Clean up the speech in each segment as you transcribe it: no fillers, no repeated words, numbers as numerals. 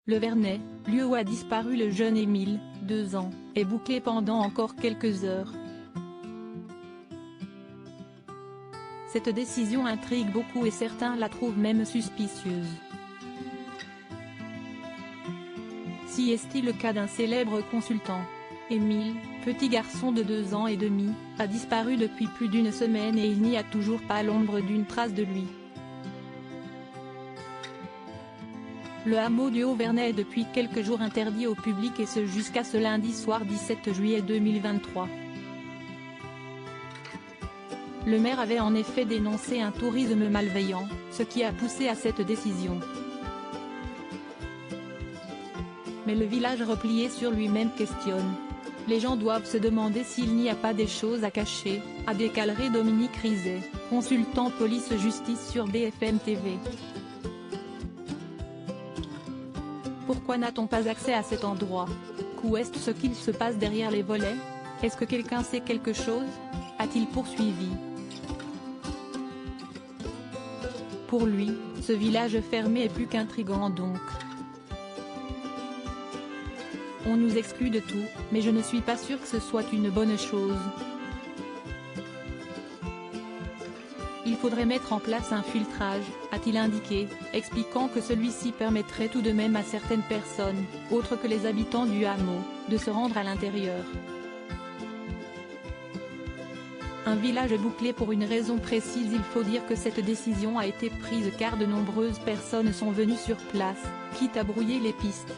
Le Vernet, lieu où a disparu le jeune Émile, 2 ans, est bouclé pendant encore quelques heures. Cette décision intrigue beaucoup et certains la trouvent même suspicieuse. Si est-il le cas d'un célèbre consultant. Émile, petit garçon de 2 ans et demi, a disparu depuis plus d'une semaine et il n'y a toujours pas l'ombre d'une trace de lui. Le hameau du Haut-Vernet est depuis quelques jours interdit au public et ce jusqu'à ce lundi soir 17 juillet 2023. Le maire avait en effet dénoncé un tourisme malveillant, ce qui a poussé à cette décision. Mais le village replié sur lui-même questionne. Les gens doivent se demander s'il n'y a pas des choses à cacher, a déclaré Dominique Rizet, consultant police-justice sur BFM TV. Pourquoi n'a-t-on pas accès à cet endroit? Qu'où est ce qu'il se passe derrière les volets? Est-ce que quelqu'un sait quelque chose? A-t-il poursuivi? Pour lui, ce village fermé est plus qu'intrigant donc. On nous exclut de tout, mais je ne suis pas sûr que ce soit une bonne chose. Il faudrait mettre en place un filtrage, a-t-il indiqué, expliquant que celui-ci permettrait tout de même à certaines personnes, autres que les habitants du hameau, de se rendre à l'intérieur. Un village bouclé pour une raison précise. Il faut dire que cette décision a été prise car de nombreuses personnes sont venues sur place, quitte à brouiller les pistes.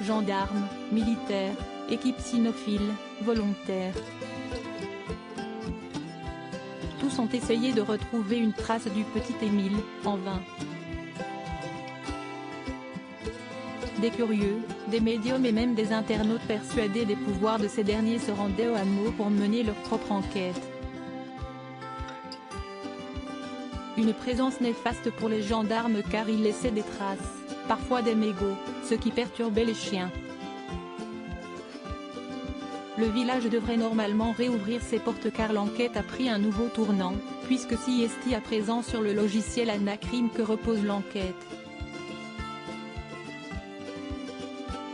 Gendarmes, militaires, équipes cynophiles, volontaires. Tous ont essayé de retrouver une trace du petit Émile, en vain. Des curieux, des médiums et même des internautes persuadés des pouvoirs de ces derniers se rendaient au hameau pour mener leur propre enquête. Une présence néfaste pour les gendarmes car ils laissaient des traces, parfois des mégots, ce qui perturbait les chiens. Le village devrait normalement réouvrir ses portes car l'enquête a pris un nouveau tournant, puisque si est à présent sur le logiciel Anacrim que repose l'enquête.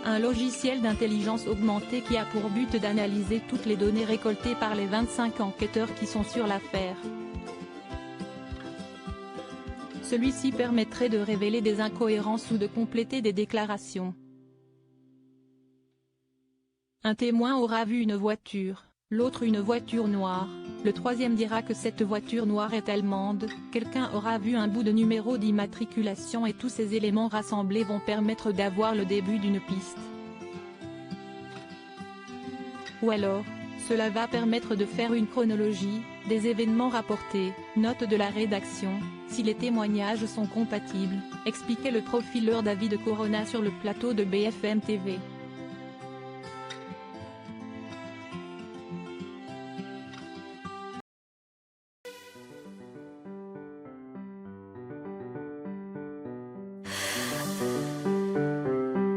Un logiciel d'intelligence augmentée qui a pour but d'analyser toutes les données récoltées par les 25 enquêteurs qui sont sur l'affaire. Celui-ci permettrait de révéler des incohérences ou de compléter des déclarations. Un témoin aura vu une voiture, l'autre une voiture noire, le troisième dira que cette voiture noire est allemande, quelqu'un aura vu un bout de numéro d'immatriculation et tous ces éléments rassemblés vont permettre d'avoir le début d'une piste. Ou alors, cela va permettre de faire une chronologie, des événements rapportés, note de la rédaction, si les témoignages sont compatibles, expliquait le profileur David Corona sur le plateau de BFM TV.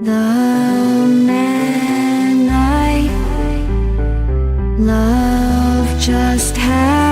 The man I love just had